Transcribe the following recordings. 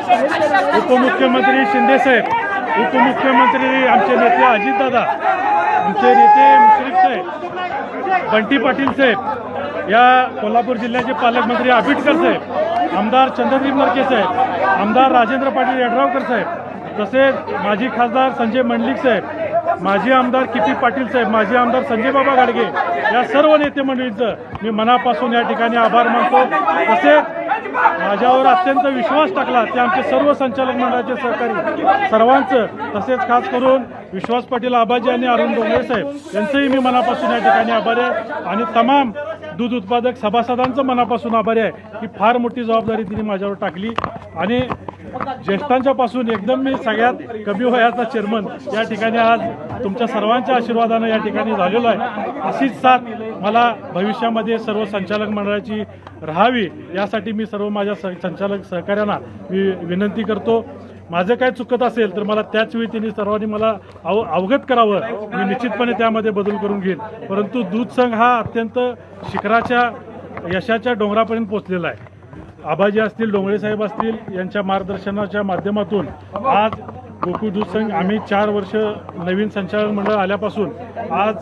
उपमुख्यमंत्री शिंदेसाहेब, उपमुख्यमंत्री आमचे नेते अजितदादा, आमचे नेते मुश्रीफ साहेब, बंटी पाटील साहेब, या कोल्हापूर जिल्ह्याचे पालकमंत्री आबिटकर साहेब, आमदार चंद्रदीप नरके साहेब, आमदार राजेंद्र पाटील यड्रावकर साहेब, तसेच माजी खासदार संजय मंडलिक साहेब, माजी आमदार किपी पाटील साहेब, माजी आमदार संजय बाबा गाडगे, या सर्व नेते मंडळींचं मी मनापासून या ठिकाणी आभार मानतो। तसेच माझ्यावर अत्यंत विश्वास टाकला ते आमचे सर्व संचालक मंडळाचे सहकारी सर्वांचं, तसेच खास करून विश्वास पाटील आबाजी आणि अरुण डोंगरे साहेब यांचंही मी मनापासून या ठिकाणी आभारी आहे आणि तमाम दूध उत्पादक सभासदांचं मनापासून आभारी आहे की फार मोठी जबाबदारी तिने माझ्यावर टाकली आणि ज्येष्ठांच्या पासून एकदम मी सगळ्यात कमी वयाचा चेअरमन या ठिकाणी आज तुमच्या सर्वांच्या आशीर्वादानं या ठिकाणी झालेलो आहे। अशीच साथ मला भविष्यामध्ये सर्व संचालक मंडळाची राहावी यासाठी मी सर्व माझ्या संचालक सहकाऱ्यांना मी विनंती करतो। माझं काय चुकत असेल तर मला त्याच वेळी त्यांनी सर्वांनी मला अवगत करावं, मी निश्चितपणे त्यामध्ये बदल करून घेईन। परंतु दूध संघ हा अत्यंत शिखराच्या यशाच्या डोंगरापर्यंत पोहोचलेला आहे। आबाजी असतील, डोंगरे साहेब असतील, यांच्या मार्गदर्शनाच्या माध्यमातून आज गोकुळ दूध संघ आम्ही 4 वर्ष नवीन संचालक मंडळ आल्यापासून आज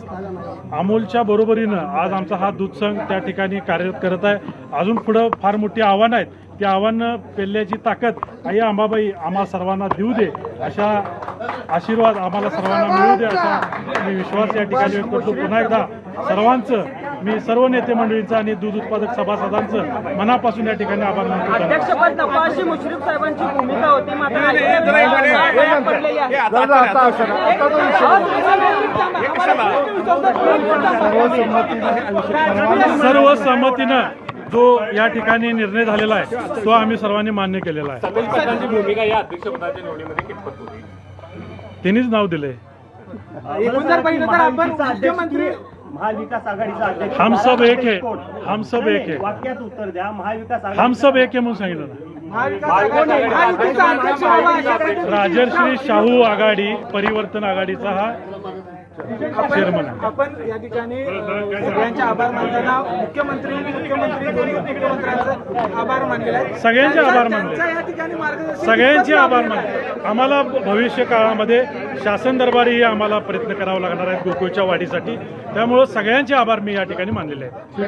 अमोलच्या बरोबरीनं आज आमचा हा दूध संघ त्या ठिकाणी कार्यरत करत आहे। अजून पुढं फार मोठी आव्हानं आहेत, ती आव्हानं पेलण्याची ताकद आई अंबाबाई आम्हा सर्वांना देऊ दे, अशा आशीर्वाद आम्हाला सर्वांना मिळू दे असा मी विश्वास या ठिकाणी व्यक्त करतो। पुन्हा एकदा सर्वांचं मी सर्व नेते मंडळींचं आणि दूध उत्पादक सभासदांचं मनापासून या ठिकाणी आभार मानतो। अध्यक्षपद नफाशी मुश्रीफ साहेबांची भूमिका होती, मात्र सर्वसंमतीनं जो या ठिकाणी निर्णय झालेला आहे तो आम्ही सर्वांनी मान्य केलेला आहे। भूमिका या अध्यक्षपदाच्या निवडीमध्ये कितपत होती? त्यांनीच नाव दिले, महाविकास आघाडीचा अध्यक्ष हम सब एक है, हम सब एक है, वाक्यात उत्तर द्या। महाविकास आघाडी हम सब एक है म्हणून सांगितलं ना। राजर्षी शाहू आघाडी परिवर्तन आघाडीचा हा चेअरमन आहे। आपण या ठिकाणी सगळ्यांचे आभार मानताना मुख्यमंत्री दोन्ही उपमुख्यमंत्र्यांचे आभार मानलेले आहेत, सगळ्यांचे आभार मानले, या ठिकाणी मार्गदर्शन सगळ्यांचे आभार मानले। आम्हाला भविष्य काळामध्ये शासन दरबारीही आम्हाला प्रयत्न करावा लागणार आहेत गोकुळच्या वाढीसाठी, त्यामुळे सगळ्यांचे आभार मी या ठिकाणी मानलेले आहेत।